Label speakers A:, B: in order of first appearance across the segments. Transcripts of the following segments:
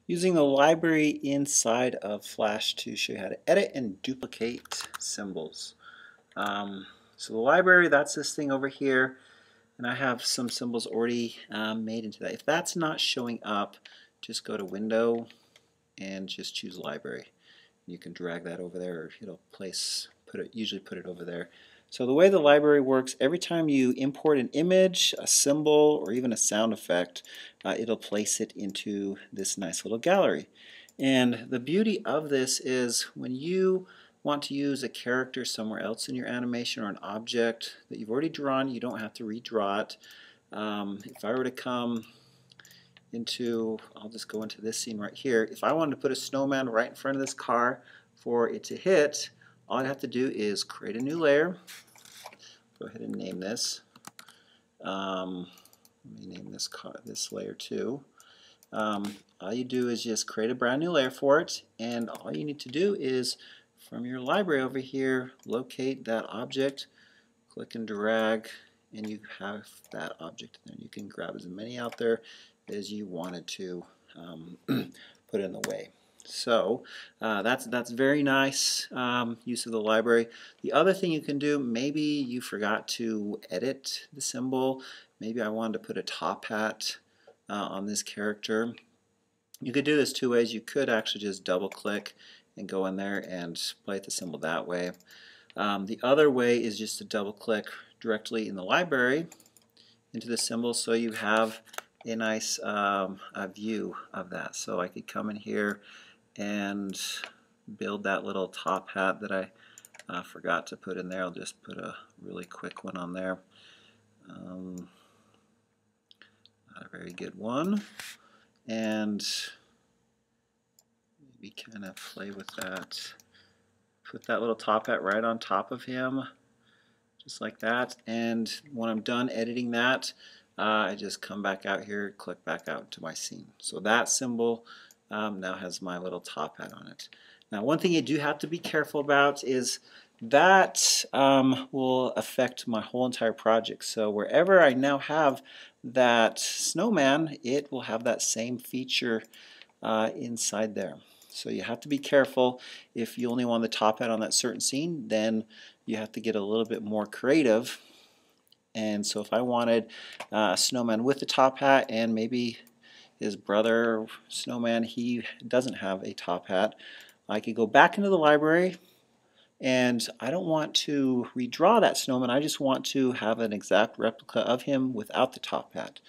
A: Using the library inside of Flash to show you how to edit and duplicate symbols. So the library, that's this thing over here, and I have some symbols already made into that. If that's not showing up, just go to Window and just choose Library. You can drag that over there, or it'll usually put it over there. So the way the library works, every time you import an image, a symbol, or even a sound effect, it'll place it into this nice little gallery. And the beauty of this is when you want to use a character somewhere else in your animation or an object that you've already drawn, you don't have to redraw it. If I were to come into, I'll just go into this scene right here. If I wanted to put a snowman right in front of this car for it to hit, all I'd have to do is create a new layer. Go ahead and name this. Let me name this layer 2. All you do is just create a brand new layer for it, and all you need to do is from your library over here, locate that object, click and drag, and you have that object there. You can grab as many out there as you wanted to put in the way. So that's very nice use of the library. The other thing you can do, maybe you forgot to edit the symbol. Maybe I wanted to put a top hat on this character. You could do this two ways. You could actually just double click and go in there and play the symbol that way. The other way is just to double click directly in the library into the symbol so you have a nice view of that. So I could come in here and build that little top hat that I forgot to put in there. I'll just put a really quick one on there. Not a very good one. And maybe kind of play with that. Put that little top hat right on top of him, just like that. And when I'm done editing that, I just come back out here, click back out to my scene. So that symbol now has my little top hat on it. Now, one thing you do have to be careful about is that will affect my whole entire project. So wherever I now have that snowman, it will have that same feature inside there. So you have to be careful. If you only want the top hat on that certain scene, then you have to get a little bit more creative. And so if I wanted a snowman with the top hat and maybe his brother snowman, he doesn't have a top hat, I could go back into the library, and I don't want to redraw that snowman. I just want to have an exact replica of him without the top hat.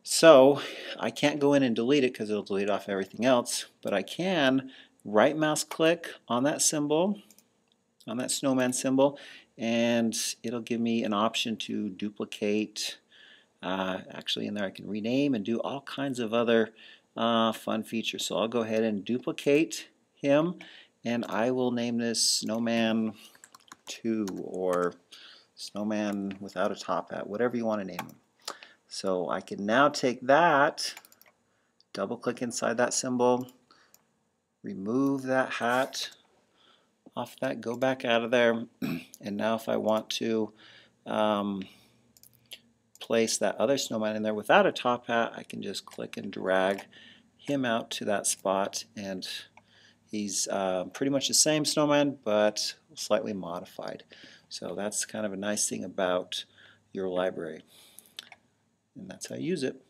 A: So I can't go in and delete it because it'll delete off everything else, but I can right mouse click on that symbol, on that snowman symbol, and it'll give me an option to duplicate. Actually in there I can rename and do all kinds of other fun features. So I'll go ahead and duplicate him, and I will name this Snowman 2 or Snowman without a top hat, whatever you want to name him. So I can now take that, double click inside that symbol, remove that hat off that, go back out of there, and now if I want to place that other snowman in there without a top hat, I can just click and drag him out to that spot, and he's pretty much the same snowman but slightly modified. So that's kind of a nice thing about your library, and that's how you use it.